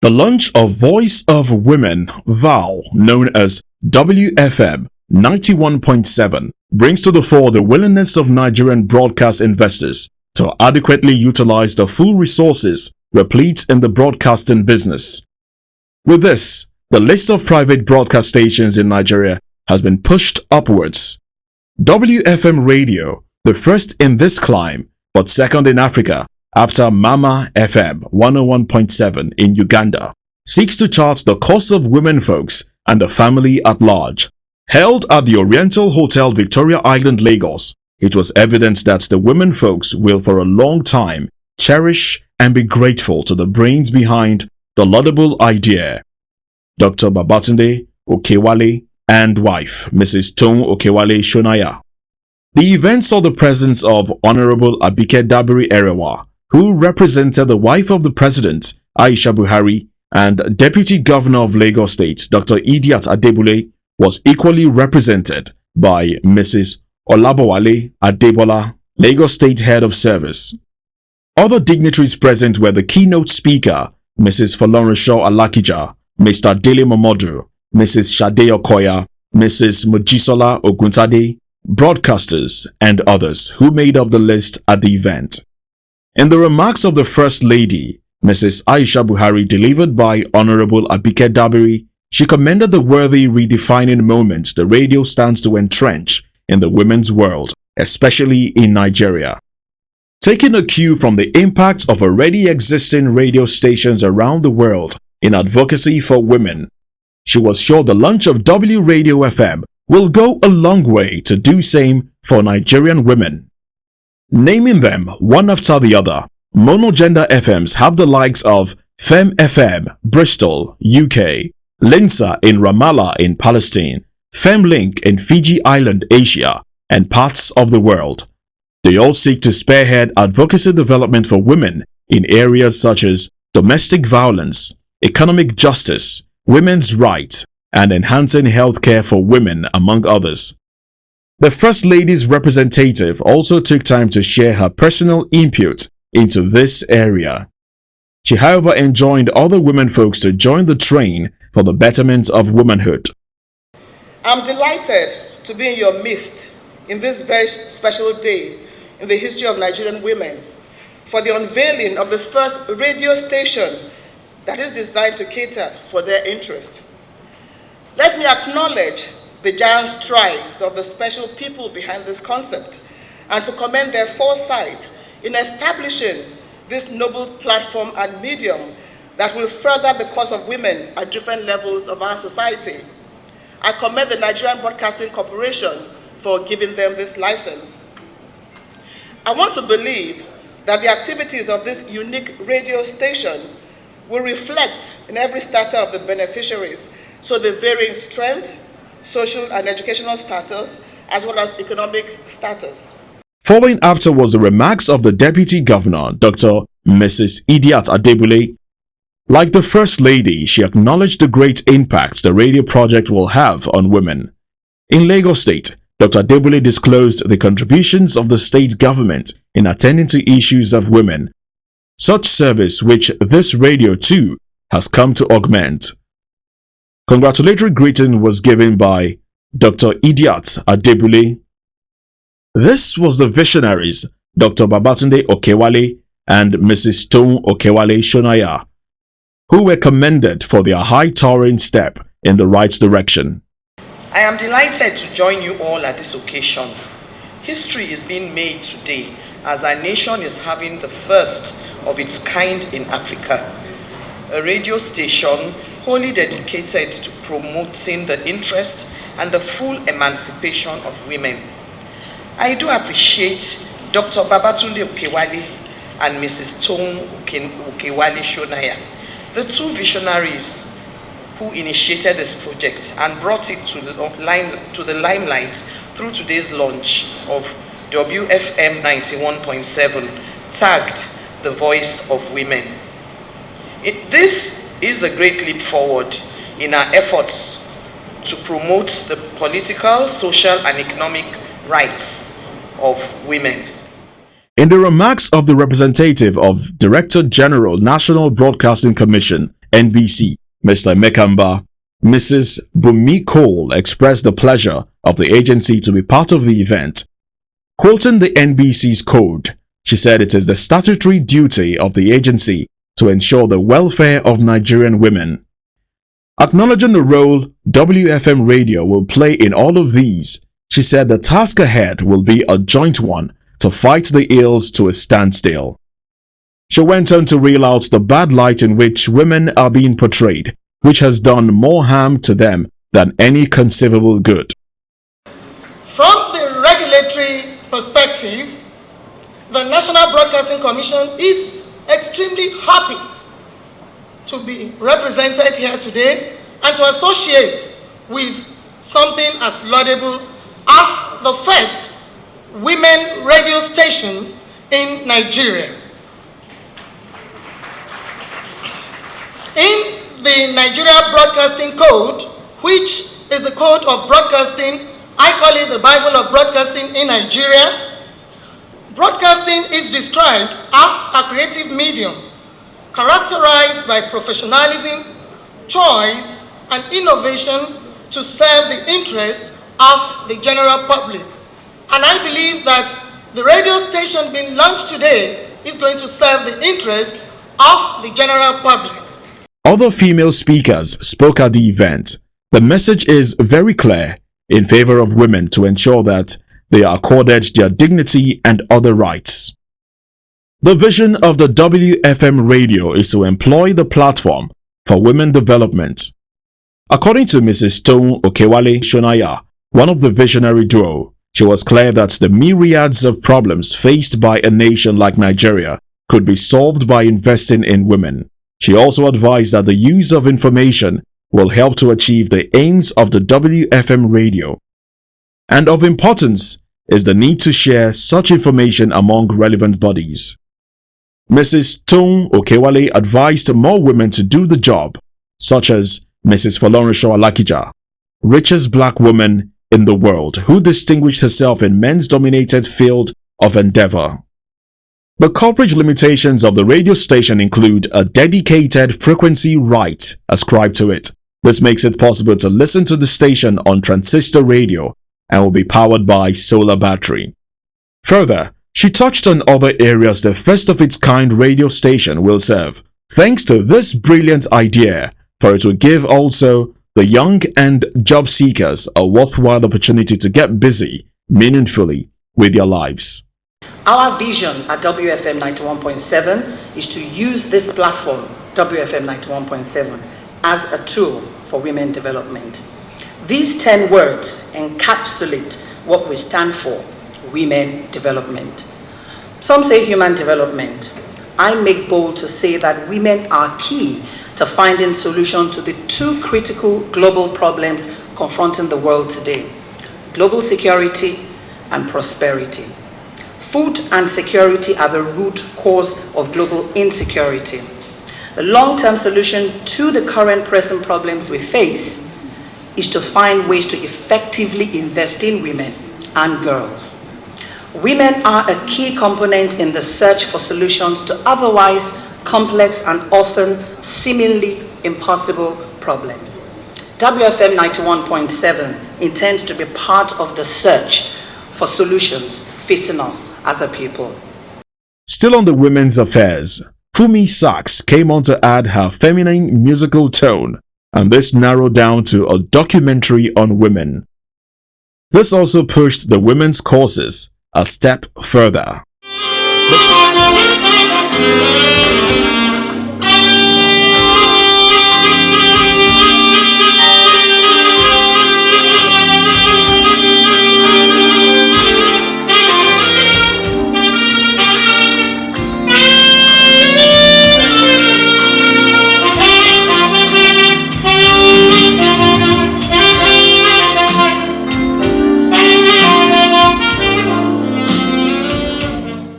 The launch of Voice of Women (VOW), known as WFM 91.7, brings to the fore the willingness of Nigerian broadcast investors to adequately utilize the full resources replete in the broadcasting business. With this, the list of private broadcast stations in Nigeria has been pushed upwards. WFM Radio, the first in this climb, but second in Africa, after Mama FM 101.7 in Uganda, seeks to chart the course of women folks and the family at large. Held at the Oriental Hotel Victoria Island, Lagos, it was evident that the women folks will for a long time cherish and be grateful to the brains behind the laudable idea. Dr. Babatunde Okewale and wife, Mrs. Toun Okewale Shonaya. The event saw the presence of Honorable Abike Dabiri Erewa, who represented the wife of the President, Aisha Buhari, and Deputy Governor of Lagos State, Dr. Idiat Adebule, was equally represented by Mrs. Olabowale Adebola, Lagos State Head of Service. Other dignitaries present were the keynote speaker, Mrs. Folorunsho Alakija, Mr. Dele Momodu, Mrs. Shade Okoya, Mrs. Mojisola Oguntade, broadcasters, and others who made up the list at the event. In the remarks of the First Lady, Mrs. Aisha Buhari, delivered by Honorable Abike Dabiri, she commended the worthy redefining moment the radio stands to entrench in the women's world, especially in Nigeria. Taking a cue from the impact of already existing radio stations around the world in advocacy for women, she was sure the launch of W Radio FM will go a long way to do same for Nigerian women. Naming them one after the other, monogender FMs have the likes of Fem FM, Bristol, UK, Linsa in Ramallah in Palestine, Femlink in Fiji Island, Asia, and parts of the world. They all seek to spearhead advocacy development for women in areas such as domestic violence, economic justice, women's rights, and enhancing healthcare for women, among others. The First Lady's representative also took time to share her personal input into this area. She, however, enjoined other women folks to join the train for the betterment of womanhood. I'm delighted to be in your midst in this very special day in the history of Nigerian women for the unveiling of the first radio station that is designed to cater for their interest. Let me acknowledge the giant strides of the special people behind this concept and to commend their foresight in establishing this noble platform and medium that will further the cause of women at different levels of our society. I commend the Nigerian Broadcasting Corporation for giving them this license. I want to believe that the activities of this unique radio station will reflect in every strata of the beneficiaries, so the varying strength, social and educational status, as well as economic status. Following after was the remarks of the Deputy Governor, Dr. Mrs. Idiat Adebule. Like the First Lady, she acknowledged the great impact the radio project will have on women. In Lagos State, Dr. Adebule disclosed the contributions of the state government in attending to issues of women, such service which this radio too has come to augment. Congratulatory greeting was given by Dr. Idiat Adebule. This was the visionaries, Dr. Babatunde Okewale and Mrs. Toun Okewale Shonaya, who were commended for their high-towering step in the right direction. I am delighted to join you all at this occasion. History is being made today as our nation is having the first of its kind in Africa, a radio station wholly dedicated to promoting the interest and the full emancipation of women. I do appreciate Dr. Babatunde Okewale and Mrs. Toun Okewale Shonaya, the two visionaries who initiated this project and brought it to the limelight through today's launch of WFM 91.7, tagged The Voice of Women. This is a great leap forward in our efforts to promote the political, social, and economic rights of women. In the remarks of the representative of Director General National Broadcasting Commission, NBC, Mr. Mekamba, Mrs. Bumi Cole expressed the pleasure of the agency to be part of the event. Quoting the NBC's code, she said it is the statutory duty of the agency to ensure the welfare of Nigerian women. Acknowledging the role WFM Radio will play in all of these, she said the task ahead will be a joint one to fight the ills to a standstill. She went on to reel out the bad light in which women are being portrayed, which has done more harm to them than any conceivable good. From the regulatory perspective, the National Broadcasting Commission is extremely happy to be represented here today and to associate with something as laudable as the first women radio station in Nigeria. In the Nigeria Broadcasting Code, which is the code of broadcasting, I call it the Bible of broadcasting in Nigeria, broadcasting is described as a creative medium characterized by professionalism, choice, and innovation to serve the interest of the general public. And I believe that the radio station being launched today is going to serve the interest of the general public. Other female speakers spoke at the event. The message is very clear in favor of women to ensure that they are accorded their dignity and other rights. The vision of the WFM radio is to employ the platform for women development. According to Mrs. Toun Okewale Shonaya, one of the visionary duo, she was clear that the myriads of problems faced by a nation like Nigeria could be solved by investing in women. She also advised that the use of information will help to achieve the aims of the WFM radio. And of importance is the need to share such information among relevant bodies. Mrs. Toun Okewale advised more women to do the job, such as Mrs. Folorunsho Alakija, richest black woman in the world, who distinguished herself in men's-dominated field of endeavor. The coverage limitations of the radio station include a dedicated frequency right ascribed to it. This makes it possible to listen to the station on transistor radio and will be powered by solar battery. Further, she touched on other areas the first of its kind radio station will serve. Thanks to this brilliant idea, for it will give also the young and job seekers a worthwhile opportunity to get busy meaningfully with their lives. Our vision at WFM 91.7 is to use this platform, WFM 91.7, as a tool for women development. These 10 words encapsulate what we stand for: women development. Some say human development. I make bold to say that women are key to finding solutions to the two critical global problems confronting the world today: global security and prosperity. Food and security are the root cause of global insecurity. The long-term solution to the current present problems we face is to find ways to effectively invest in women and girls. Women are a key component in the search for solutions to otherwise complex and often seemingly impossible problems. WFM 91.7 intends to be part of the search for solutions facing us as a people. Still on the women's affairs, Fumi Sachs came on to add her feminine musical tone, and this narrowed down to a documentary on women. This also pushed the women's causes a step further.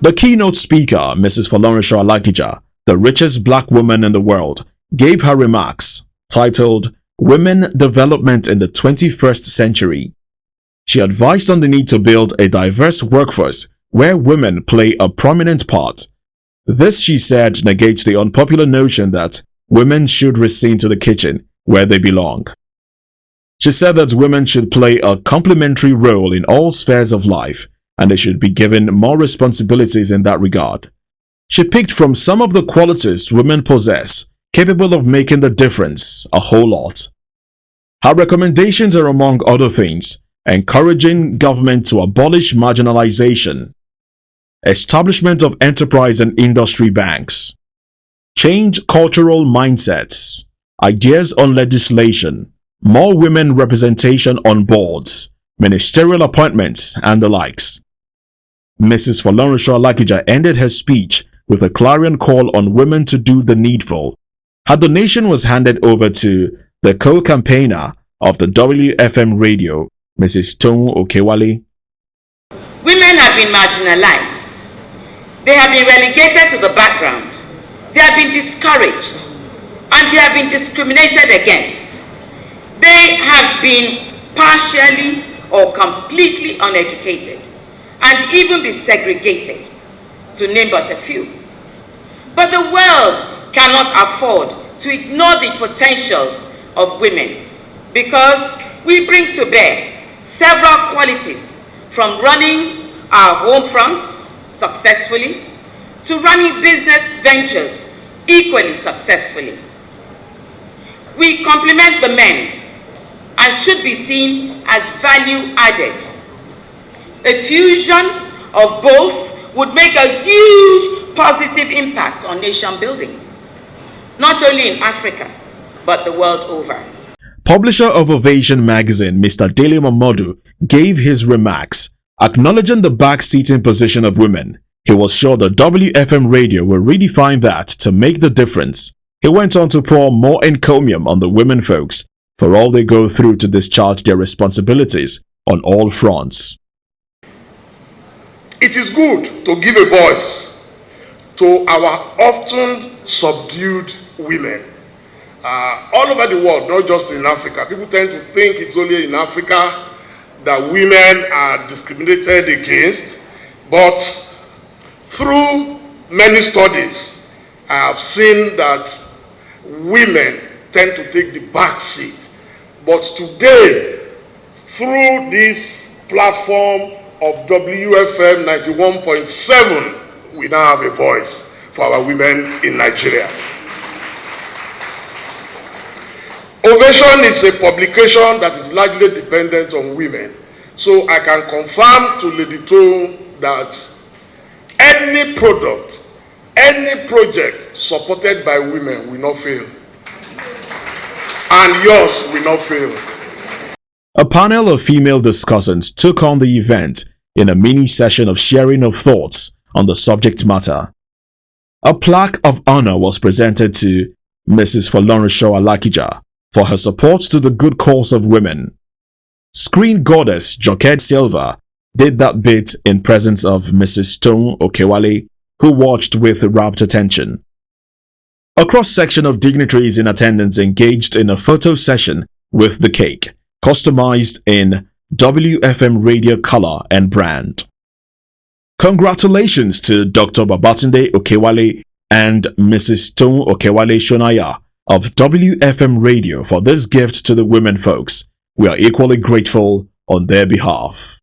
The keynote speaker, Mrs. Folorunsho Alakija, the richest black woman in the world, gave her remarks titled Women Development in the 21st Century. She advised on the need to build a diverse workforce where women play a prominent part. This, she said, negates the unpopular notion that women should recede to the kitchen where they belong. She said that women should play a complementary role in all spheres of life and they should be given more responsibilities in that regard. She picked from some of the qualities women possess capable of making the difference a whole lot. Her recommendations are, among other things, encouraging government to abolish marginalization, establishment of enterprise and industry banks, change cultural mindsets, ideas on legislation, more women representation on boards, ministerial appointments, and the likes. Mrs. Folorunsho Alakija ended her speech with a clarion call on women to do the needful. Her donation was handed over to the co-campaigner of the WFM Radio, Mrs. Toun Okewale. Women have been marginalized. They have been relegated to the background. They have been discouraged and they have been discriminated against. They have been partially or completely uneducated and even be segregated, to name but a few. But the world cannot afford to ignore the potentials of women because we bring to bear several qualities, from running our home fronts successfully to running business ventures equally successfully. We complement the men and should be seen as value added. A fusion of both would make a huge positive impact on nation building, not only in Africa, but the world over. Publisher of Ovation magazine, Mr. Dele Momodu, gave his remarks, acknowledging the back-seating position of women. He was sure the WFM Radio will redefine that to make the difference. He went on to pour more encomium on the women folks for all they go through to discharge their responsibilities on all fronts. It is good to give a voice to our often subdued women. All over the world, not just in Africa. People tend to think it's only in Africa that women are discriminated against, but through many studies, I have seen that women tend to take the back seat. But today, through this platform of WFM 91.7, we now have a voice for our women in Nigeria. Ovation is a publication that is largely dependent on women. So I can confirm to Lady Toun that any product, any project supported by women will not fail. And yours will not fail. A panel of female discussants took on the event in a mini session of sharing of thoughts on the subject matter. A plaque of honor was presented to Mrs. Folorunsho Alakija for her support to the good cause of women. Screen goddess Joked Silva did that bit in presence of Mrs. Toun Okewale, who watched with rapt attention. A cross-section of dignitaries in attendance engaged in a photo session with the cake, customized in WFM Radio color and brand. Congratulations to Dr. Babatunde Okewale and Mrs. Toun Okewale Shonaya of WFM Radio for this gift to the women folks. We are equally grateful on their behalf.